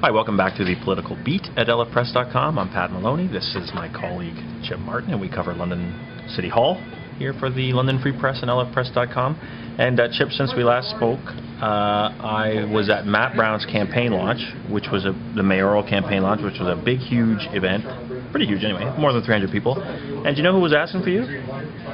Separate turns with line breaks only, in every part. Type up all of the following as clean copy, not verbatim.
Hi, welcome back to the Political Beat at LFpress.com. I'm Pat Maloney. This is my colleague Chip Martin, and we cover London City Hall here for the London Free Press and LFpress.com. And Chip, since we last spoke, I was at Matt Brown's campaign launch, which was the mayoral campaign launch, which was a big, huge event. Pretty huge anyway, more than 300 people. And do you know who was asking for you?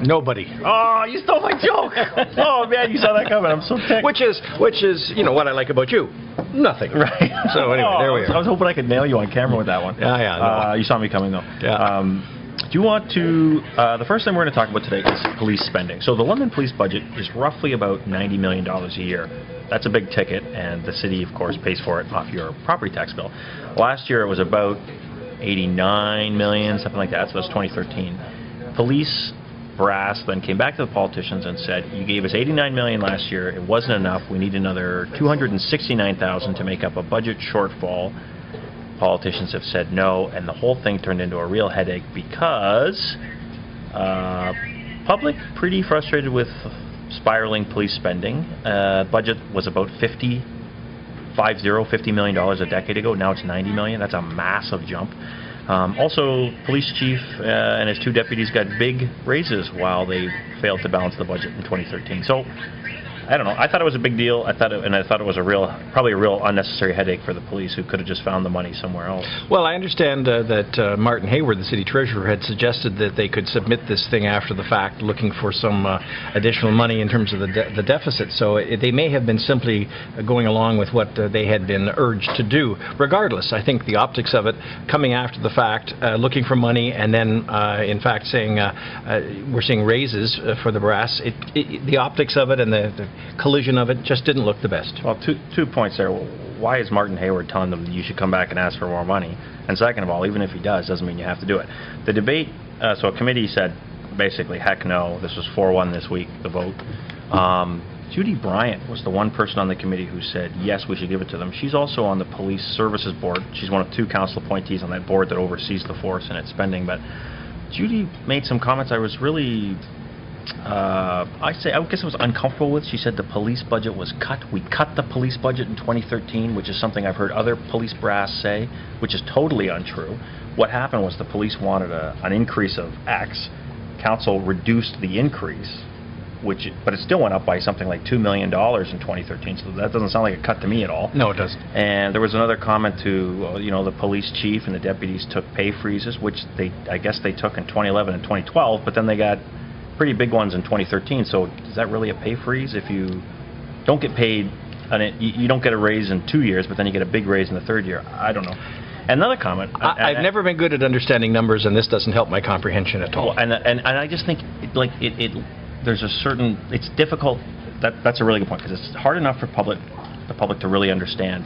Nobody.
Oh, you stole my joke! Oh man, you saw that coming. I'm so ticked.
Which is, you know, what I like about you. Nothing.
Right.
So anyway, there we are.
I was hoping I could nail you on camera with that one.
Yeah.
You saw me coming though.
Yeah.
Do you want to, the first thing we're going to talk about today is police spending. So the London police budget is roughly about $90 million a year. That's a big ticket, and the city, of course, pays for it off your property tax bill. Last year it was about 89 million, something like that, so that's 2013. Police brass then came back to the politicians and said, you gave us 89 million last year, it wasn't enough, we need another 269,000 to make up a budget shortfall. Politicians have said no, and the whole thing turned into a real headache because public pretty frustrated with spiraling police spending. Budget was about $50 million a decade ago. Now it's 90 million. That's a massive jump. Also, police chief and his two deputies got big raises while they failed to balance the budget in 2013. So, I don't know. I thought it was a big deal. I thought it was probably a real unnecessary headache for the police, who could have just found the money somewhere else.
Well, I understand that Martin Hayward, the city treasurer, had suggested that they could submit this thing after the fact, looking for some additional money in terms of the deficit. So they may have been simply going along with what they had been urged to do. Regardless, I think the optics of it, coming after the fact, looking for money, and then in fact saying we're seeing raises for the brass, the optics of it and the collision of it just didn't look the best.
Well, two points there. Why is Martin Hayward telling them you should come back and ask for more money? And second of all, even if he does, doesn't mean you have to do it. The debate, so a committee said basically, heck no. This was 4-1 this week, the vote. Judy Bryant was the one person on the committee who said, yes, we should give it to them. She's also on the Police Services Board. She's one of 2 council appointees on that board that oversees the force and its spending. But Judy made some comments I was really... I guess I was uncomfortable with. She said the police budget was cut. We cut the police budget in 2013, which is something I've heard other police brass say, which is totally untrue. What happened was the police wanted an increase of X. Council reduced the increase, but it still went up by something like $2 million in 2013. So that doesn't sound like a cut to me at all.
No, it doesn't.
And there was another comment to, the police chief and the deputies took pay freezes, which I guess they took in 2011 and 2012, but then they got pretty big ones in 2013. So is that really a pay freeze if you don't get paid and you don't get a raise in 2 years, but then you get a big raise in the 3rd year? I don't know. Another comment.
I've never been good at understanding numbers, and this doesn't help my comprehension at all.
And I just think there's a certain, it's difficult. That's a really good point, because it's hard enough for the public to really understand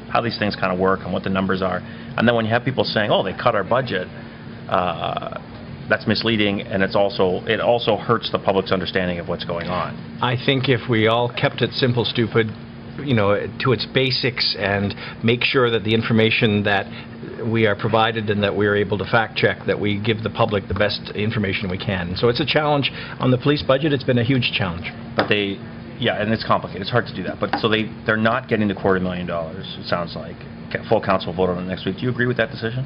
how these things kind of work and what the numbers are. And then when you have people saying, "Oh, they cut our budget," that's misleading, and it also hurts the public's understanding of what's going on.
I think if we all kept it simple, stupid, to its basics, and make sure that the information that we are provided and that we are able to fact check, that we give the public the best information we can. So it's a challenge on the police budget. It's been a huge challenge.
But and it's complicated. It's hard to do that. But so they're not getting the $250,000. It sounds like full council vote on it next week. Do you agree with that decision?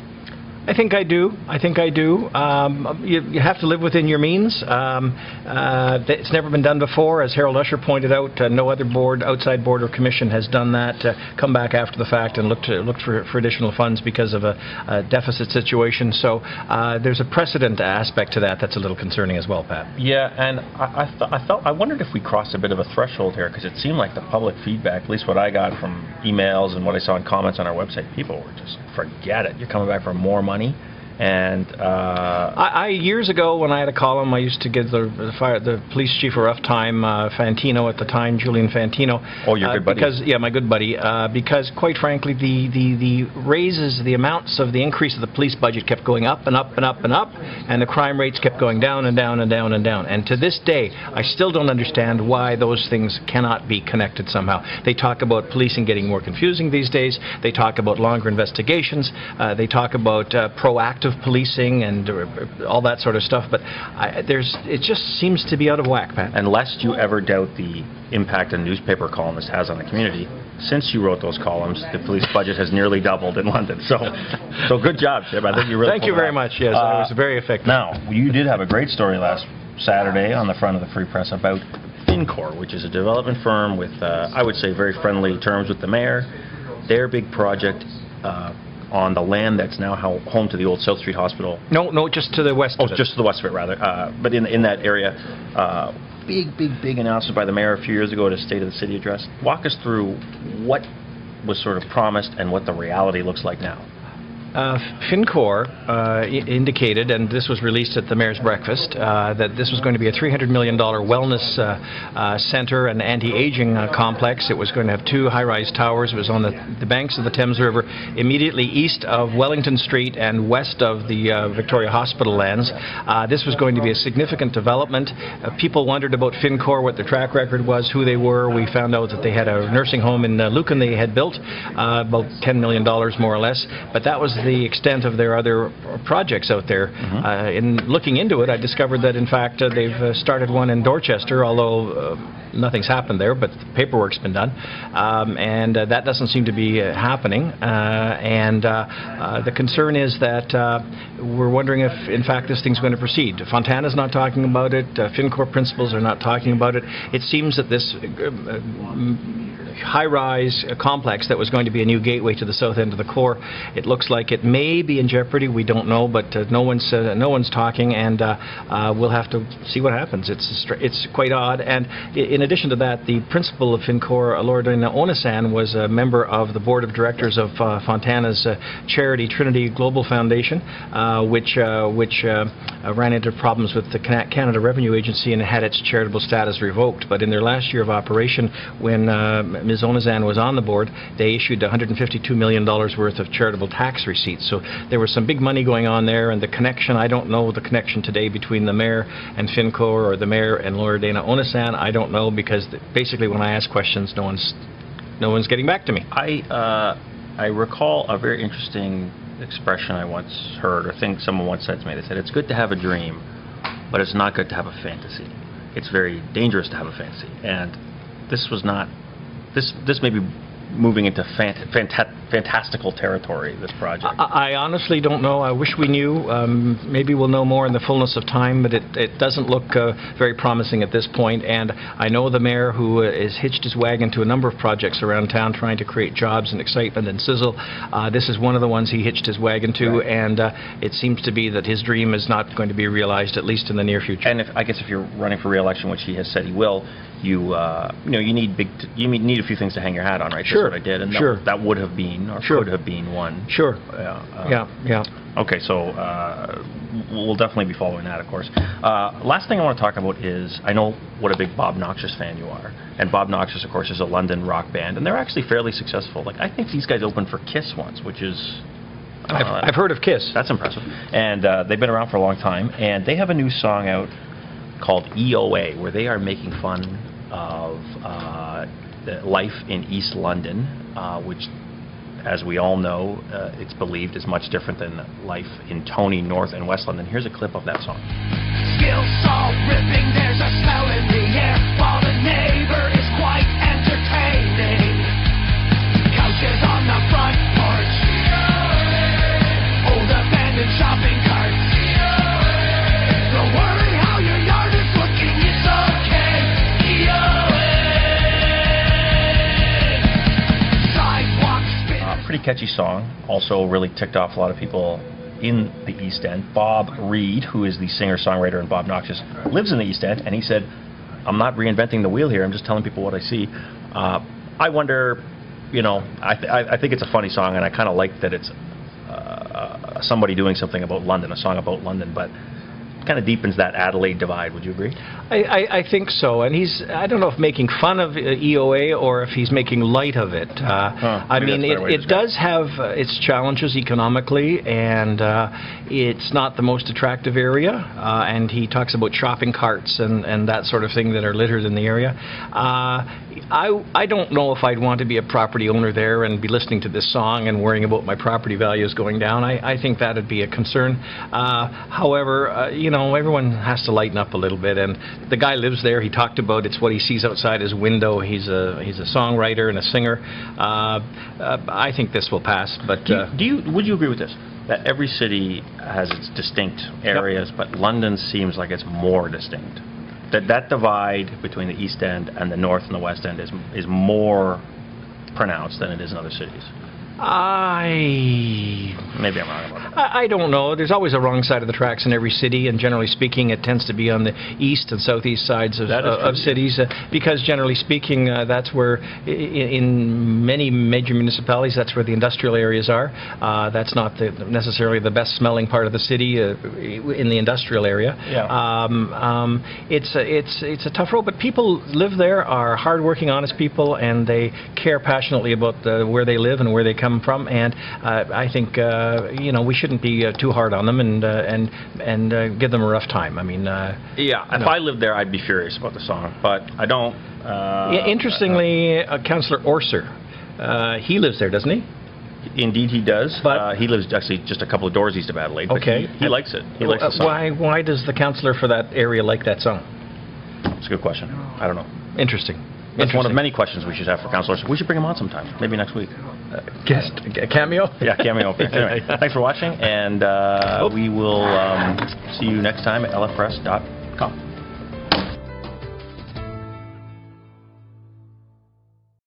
I think I do. You have to live within your means. It's never been done before. As Harold Usher pointed out, no other outside board or commission has done that. Come back after the fact and looked for additional funds because of a deficit situation. So there's a precedent aspect to that that's a little concerning as well, Pat.
Yeah, and I wondered if we crossed a bit of a threshold here, because it seemed like the public feedback, at least what I got from emails and what I saw in comments on our website, people were just, forget it. You're coming back for more money. And
I years ago, when I had a column, I used to give the police chief a rough time, Fantino at the time, Julian Fantino.
Oh, your good buddy.
My good buddy. Because quite frankly, the raises, the amounts of the increase of the police budget kept going up and up and up and up, and the crime rates kept going down and down and down and down. And to this day, I still don't understand why those things cannot be connected somehow. They talk about policing getting more confusing these days. They talk about longer investigations. They talk about proactive policing and all that sort of stuff, but it just seems to be out of whack, Pat.
And lest you ever doubt the impact a newspaper columnist has on the community, since you wrote those columns, the police budget has nearly doubled in London. So good job, Chip. I think you really
Thank you very much. Yes, I was very effective.
Now, you did have a great story last Saturday on the front of the Free Press about Fincor, which is a development firm with, I would say, very friendly terms with the mayor. Their big project on the land that's now home to the old South Street Hospital.
No, just to the west of it.
Just to the west of it, rather. But in that area, big announcement by the mayor a few years ago at a State of the City address. Walk us through what was sort of promised and what the reality looks like now.
Fincor indicated, and this was released at the Mayor's Breakfast, that this was going to be a $300 million wellness center and anti-aging complex. It was going to have 2 high-rise towers. It was on the banks of the Thames River, immediately east of Wellington Street and west of the Victoria Hospital lands. This was going to be a significant development. People wondered about Fincor, what their track record was, who they were. We found out that they had a nursing home in Lucan they had built, about $10 million more or less, but that was the extent of their other projects out there. In looking into it, I discovered that in fact they've started one in Dorchester, although nothing's happened there, but the paperwork's been done, and that doesn't seem to be happening. The concern is that we're wondering if in fact this thing's going to proceed. Fontana's not talking about it. Fincor principals are not talking about it. It seems that this high-rise complex that was going to be a new gateway to the south end of the core, it looks like it may be in jeopardy. We don't know, but no one's talking, and we'll have to see what happens. It's quite odd. And in addition to that, the principal of Fincor, Loredana Onasan, was a member of the board of directors of Fontana's charity Trinity Global Foundation, which ran into problems with the Canada Revenue Agency and had its charitable status revoked. But in their last year of operation, when Ms. Onasan was on the board, they issued $152 million worth of charitable tax receipts. So there was some big money going on there, and the connection, I don't know the connection today between the mayor and Fincor, or the mayor and Loredana Onasan. I don't know, because basically when I ask questions, no one's getting back to me.
I recall a very interesting expression I once heard, or think someone once said to me. They said, it's good to have a dream, but it's not good to have a fantasy. It's very dangerous to have a fantasy. And this was not, this may be moving into fantastical territory, this project.
I honestly don't know. I wish we knew. Maybe we'll know more in the fullness of time, but it doesn't look very promising at this point. And I know the mayor, who has hitched his wagon to a number of projects around town trying to create jobs and excitement and sizzle. This is one of the ones he hitched his wagon to, right. And it seems to be that his dream is not going to be realized, at least in the near future.
And I guess if you're running for re-election, which he has said he will, you need a few things to hang your hat on, right?
Sure.
That's what I did, and
sure.
that would have been, or
sure.
could have been one.
Sure. Yeah.
Okay, so we'll definitely be following that, of course. Last thing I want to talk about is, I know what a big Bob Noxious fan you are, and Bob Noxious, of course, is a London rock band, and they're actually fairly successful. Like, I think these guys opened for Kiss once, which is...
I've heard of Kiss.
That's impressive. And they've been around for a long time, and they have a new song out called EOA, where they are making fun of life in East London, which, as we all know, it's believed is much different than life in Tony, North and West London. Here's a clip of that song.
Skills all ripping, there's a smell in the air, while the neighbor is quite entertaining. Couches on the front porch, old abandoned shopping carts. Don't worry how your yard is looking, it's okay.
Pretty catchy song. Also really ticked off a lot of people in the East End. Bob Reed, who is the singer-songwriter in Bob Noxious, lives in the East End, and he said, I'm not reinventing the wheel here, I'm just telling people what I see. I wonder, I think it's a funny song, and I kind of like that it's somebody doing something about London, a song about London, but kind of deepens that Adelaide divide. Would you agree?
I think so, and I don't know if making fun of EOA or if he's making light of it. I mean, it does have its challenges economically, and it's not the most attractive area, and he talks about shopping carts and that sort of thing that are littered in the area. I don't know if I'd want to be a property owner there and be listening to this song and worrying about my property values going down. I think that would be a concern. However, know, everyone has to lighten up a little bit. And the guy lives there. He talked about it's what he sees outside his window. He's a songwriter and a singer. I think this will pass. But
would you agree with this? That every city has its distinct areas, but London seems like it's more distinct. That divide between the East End and the North and the West End is more pronounced than it is in other cities. Maybe I'm wrong about that.
I don't know. There's always a wrong side of the tracks in every city, and generally speaking, it tends to be on the east and southeast sides of cities, because generally speaking, that's where, in many major municipalities, that's where the industrial areas are. That's not necessarily the best smelling part of the city in the industrial area.
Yeah.
It's a tough road, but people live there, are hardworking, honest people, and they care passionately about where they live and where they come from, and I think we shouldn't be too hard on them and give them a rough time. I mean,
if I lived there, I'd be furious about the song, but I don't.
Interestingly, Councillor Orser, he lives there, doesn't he?
Indeed, he does.
But
he lives actually just a couple of doors east of Adelaide. But
okay,
he likes it. He likes the song.
Why does the councillor for that area like that song?
It's a good question. I don't know.
Interesting.
That's one of many questions we should have for councillors. We should bring him on sometime, maybe next week.
Guest, a cameo?
Yeah, cameo. Anyway, thanks for watching, and we will see you next time at lfpress.com.